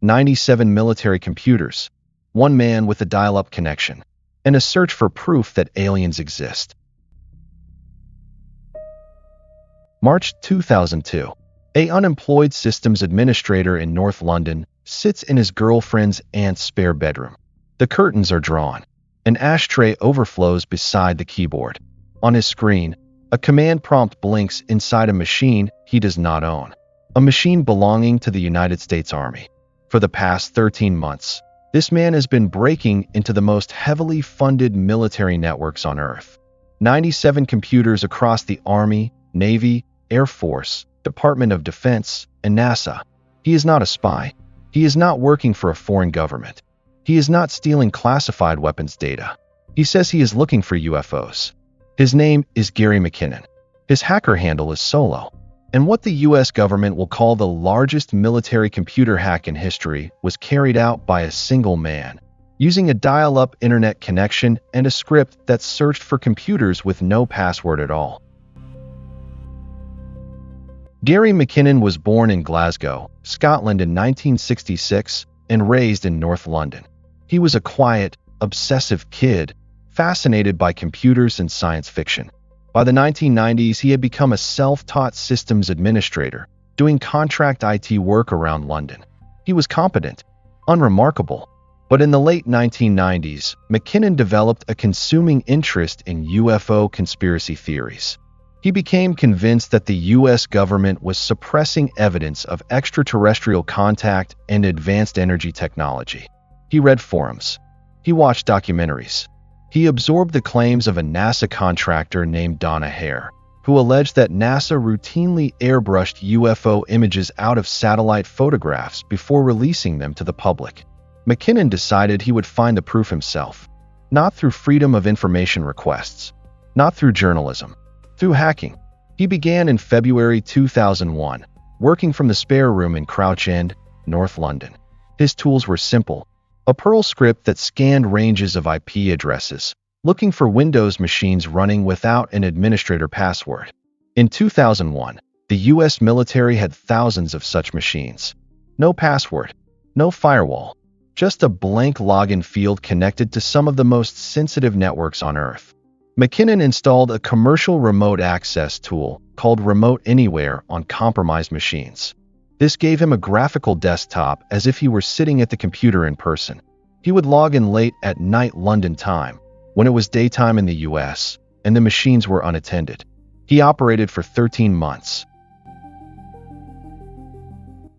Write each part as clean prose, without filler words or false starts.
97 military computers, one man with a dial-up connection, and a search for proof that aliens exist. March 2002. An unemployed systems administrator in North London sits in his girlfriend's aunt's spare bedroom. The curtains are drawn. An ashtray overflows beside the keyboard. On his screen, a command prompt blinks inside a machine he does not own, a machine belonging to the United States Army. For the past 13 months, this man has been breaking into the most heavily funded military networks on Earth. 97 computers across the Army, Navy, Air Force, Department of Defense, and NASA. He is not a spy. He is not working for a foreign government. He is not stealing classified weapons data. He says he is looking for UFOs. His name is Gary McKinnon. His hacker handle is Solo. And what the US government will call the largest military computer hack in history was carried out by a single man, using a dial-up internet connection and a script that searched for computers with no password at all. Gary McKinnon was born in Glasgow, Scotland in 1966 and raised in North London. He was a quiet, obsessive kid, fascinated by computers and science fiction. By the 1990s, he had become a self-taught systems administrator, doing contract IT work around London. He was competent, unremarkable, but in the late 1990s, McKinnon developed a consuming interest in UFO conspiracy theories. He became convinced that the US government was suppressing evidence of extraterrestrial contact and advanced energy technology. He read forums. He watched documentaries. He absorbed the claims of a NASA contractor named Donna Hare, who alleged that NASA routinely airbrushed UFO images out of satellite photographs before releasing them to the public. McKinnon decided he would find the proof himself, not through freedom of information requests, not through journalism, through hacking. He began in February 2001, working from the spare room in Crouch End, North London. His tools were simple: a Perl script that scanned ranges of IP addresses, looking for Windows machines running without an administrator password. In 2001, the US military had thousands of such machines. No password, no firewall, just a blank login field connected to some of the most sensitive networks on Earth. McKinnon installed a commercial remote access tool called Remote Anywhere on compromised machines. This gave him a graphical desktop as if he were sitting at the computer in person. He would log in late at night London time, when it was daytime in the US, and the machines were unattended. He operated for 13 months.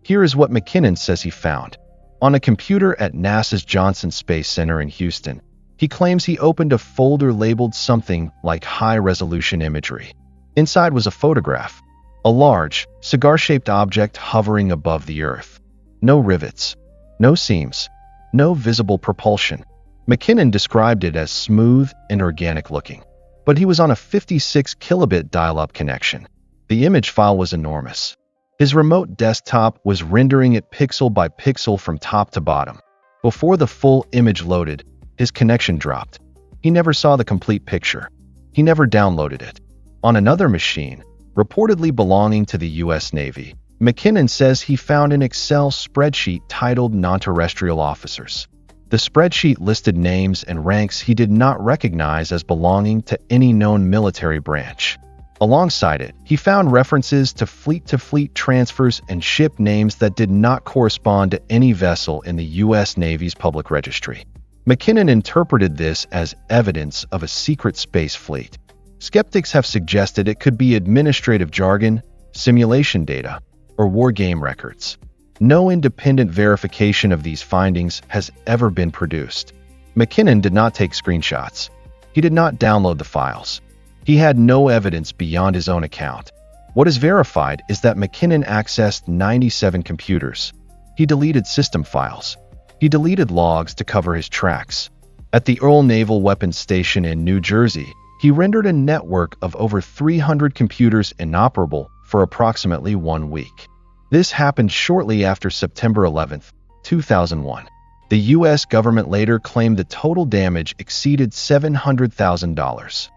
Here is what McKinnon says he found. On a computer at NASA's Johnson Space Center in Houston, he claims he opened a folder labeled something like high-resolution imagery. Inside was a photograph, a large, cigar-shaped object hovering above the Earth. No rivets, no seams, no visible propulsion. McKinnon described it as smooth and organic-looking. But he was on a 56 kilobit dial-up connection. The image file was enormous. His remote desktop was rendering it pixel by pixel from top to bottom. Before the full image loaded, his connection dropped. He never saw the complete picture. He never downloaded it. On another machine, reportedly belonging to the US Navy, McKinnon says he found an Excel spreadsheet titled Non-Terrestrial Officers. The spreadsheet listed names and ranks he did not recognize as belonging to any known military branch. Alongside it, he found references to fleet-to-fleet transfers and ship names that did not correspond to any vessel in the US Navy's public registry. McKinnon interpreted this as evidence of a secret space fleet. Skeptics have suggested it could be administrative jargon, simulation data, or war game records. No independent verification of these findings has ever been produced. McKinnon did not take screenshots. He did not download the files. He had no evidence beyond his own account. What is verified is that McKinnon accessed 97 computers. He deleted system files. He deleted logs to cover his tracks. At the Earl Naval Weapons Station in New Jersey, he rendered a network of over 300 computers inoperable for approximately 1 week. This happened shortly after September 11, 2001. The U.S. government later claimed the total damage exceeded $700,000.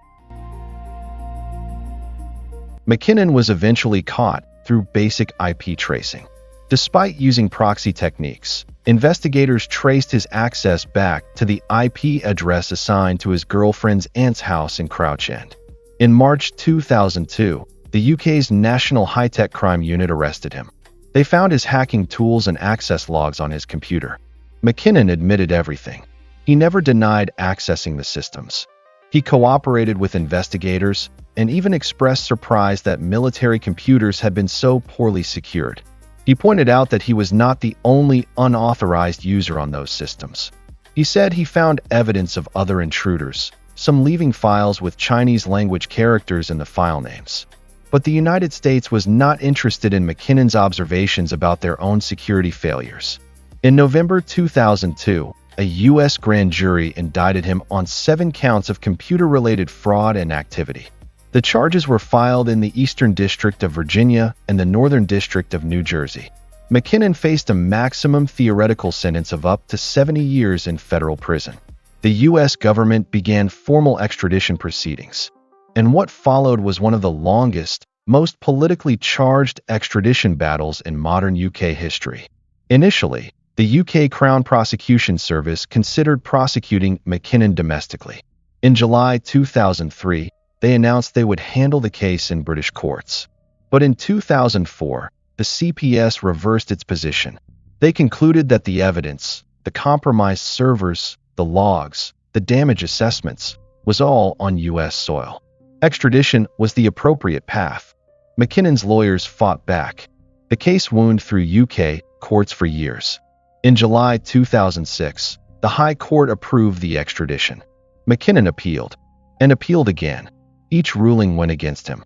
McKinnon was eventually caught through basic IP tracing. Despite using proxy techniques, Investigators traced his access back to the IP address assigned to his girlfriend's aunt's house in Crouch End. In March 2002, the UK's National High-Tech Crime Unit arrested him. They found his hacking tools and access logs on his computer. McKinnon admitted everything. He never denied accessing the systems. He cooperated with investigators and even expressed surprise that military computers had been so poorly secured. He pointed out that he was not the only unauthorized user on those systems. He said he found evidence of other intruders, some leaving files with Chinese-language characters in the file names. But the United States was not interested in McKinnon's observations about their own security failures. In November 2002, a U.S. grand jury indicted him on 7 counts of computer-related fraud and activity. The charges were filed in the Eastern District of Virginia and the Northern District of New Jersey. McKinnon faced a maximum theoretical sentence of up to 70 years in federal prison. The U.S. government began formal extradition proceedings, and what followed was one of the longest, most politically charged extradition battles in modern UK history. Initially, the UK Crown Prosecution Service considered prosecuting McKinnon domestically. In July 2003, they announced they would handle the case in British courts. But in 2004, the CPS reversed its position. They concluded that the evidence, the compromised servers, the logs, the damage assessments, was all on U.S. soil. Extradition was the appropriate path. McKinnon's lawyers fought back. The case wound through UK courts for years. In July 2006, the High Court approved the extradition. McKinnon appealed, and appealed again. Each ruling went against him.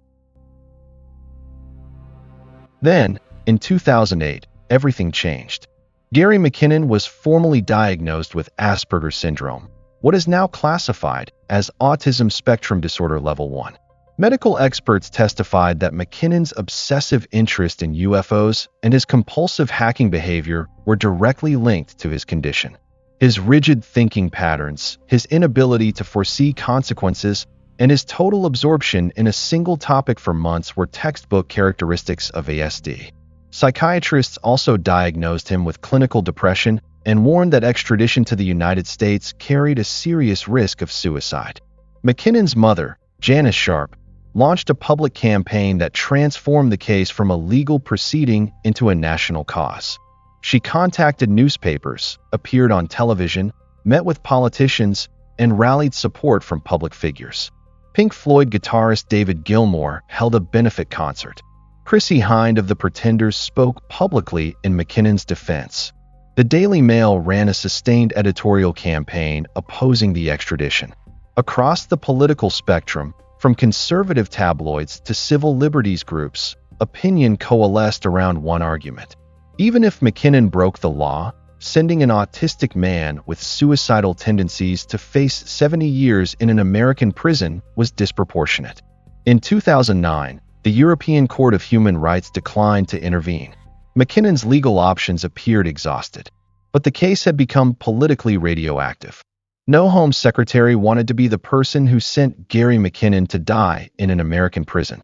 Then, in 2008, everything changed. Gary McKinnon was formally diagnosed with Asperger's syndrome, what is now classified as Autism Spectrum Disorder Level 1. Medical experts testified that McKinnon's obsessive interest in UFOs and his compulsive hacking behavior were directly linked to his condition. His rigid thinking patterns, his inability to foresee consequences, and his total absorption in a single topic for months were textbook characteristics of ASD. Psychiatrists also diagnosed him with clinical depression and warned that extradition to the United States carried a serious risk of suicide. McKinnon's mother, Janice Sharp, launched a public campaign that transformed the case from a legal proceeding into a national cause. She contacted newspapers, appeared on television, met with politicians, and rallied support from public figures. Pink Floyd guitarist David Gilmour held a benefit concert. Chrissie Hynde of the Pretenders spoke publicly in McKinnon's defense. The Daily Mail ran a sustained editorial campaign opposing the extradition. Across the political spectrum, from conservative tabloids to civil liberties groups, opinion coalesced around one argument. Even if McKinnon broke the law, sending an autistic man with suicidal tendencies to face 70 years in an American prison was disproportionate. In 2009, the European Court of Human Rights declined to intervene. McKinnon's legal options appeared exhausted, but the case had become politically radioactive. No Home Secretary wanted to be the person who sent Gary McKinnon to die in an American prison.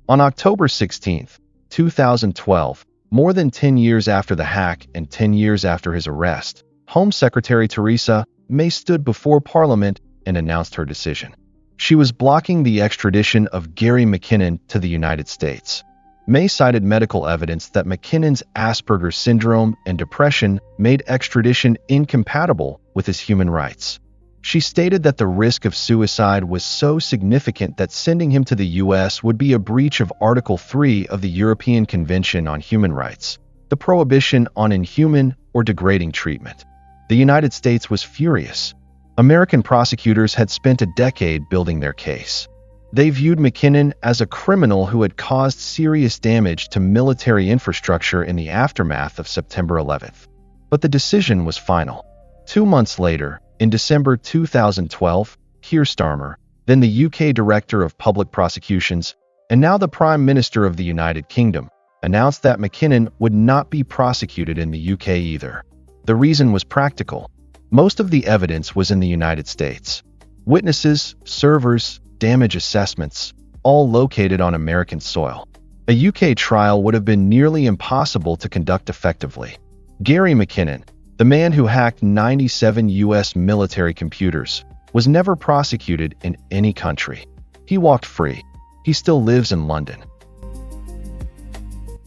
On October 16, 2012, more than 10 years after the hack and 10 years after his arrest, Home Secretary Theresa May stood before Parliament and announced her decision. She was blocking the extradition of Gary McKinnon to the United States. May cited medical evidence that McKinnon's Asperger's syndrome and depression made extradition incompatible with his human rights. She stated that the risk of suicide was so significant that sending him to the U.S. would be a breach of Article 3 of the European Convention on Human Rights, the prohibition on inhuman or degrading treatment. The United States was furious. American prosecutors had spent a decade building their case. They viewed McKinnon as a criminal who had caused serious damage to military infrastructure in the aftermath of September 11th. But the decision was final. 2 months later, in December 2012, Keir Starmer, then the UK Director of Public Prosecutions, and now the Prime Minister of the United Kingdom, announced that McKinnon would not be prosecuted in the UK either. The reason was practical. Most of the evidence was in the United States. Witnesses, servers, damage assessments, all located on American soil. A UK trial would have been nearly impossible to conduct effectively. Gary McKinnon, the man who hacked 97 US military computers, was never prosecuted in any country. He walked free. He still lives in London.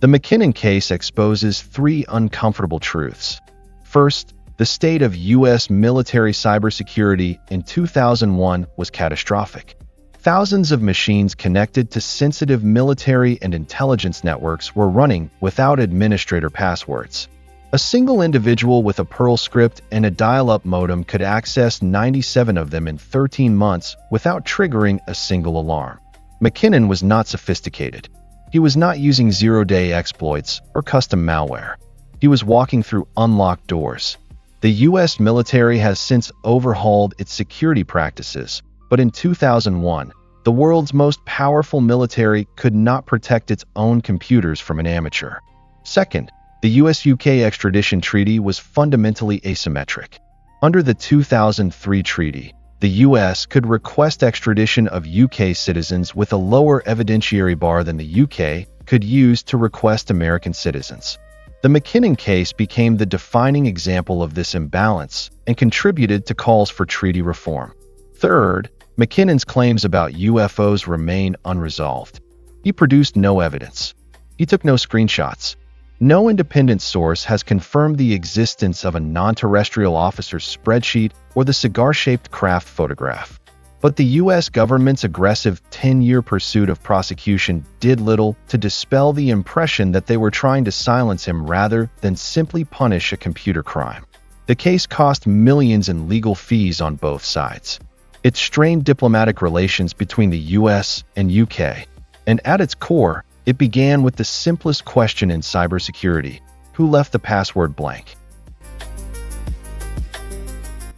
The McKinnon case exposes three uncomfortable truths. First, the state of US military cybersecurity in 2001 was catastrophic. Thousands of machines connected to sensitive military and intelligence networks were running without administrator passwords. A single individual with a Perl script and a dial-up modem could access 97 of them in 13 months without triggering a single alarm. McKinnon was not sophisticated. He was not using zero-day exploits or custom malware. He was walking through unlocked doors. The US military has since overhauled its security practices, but in 2001, the world's most powerful military could not protect its own computers from an amateur. Second, the US-UK extradition treaty was fundamentally asymmetric. Under the 2003 treaty, the US could request extradition of UK citizens with a lower evidentiary bar than the UK could use to request American citizens. The McKinnon case became the defining example of this imbalance and contributed to calls for treaty reform. Third, McKinnon's claims about UFOs remain unresolved. He produced no evidence. He took no screenshots. No independent source has confirmed the existence of a non-terrestrial officer's spreadsheet or the cigar-shaped craft photograph. But the US government's aggressive 10-year pursuit of prosecution did little to dispel the impression that they were trying to silence him rather than simply punish a computer crime. The case cost millions in legal fees on both sides. It strained diplomatic relations between the US and UK. And at its core, it began with the simplest question in cybersecurity: who left the password blank?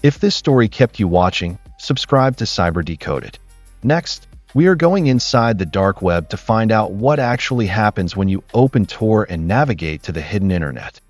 If this story kept you watching, subscribe to Cyber Decoded. Next, we are going inside the dark web to find out what actually happens when you open Tor and navigate to the hidden internet.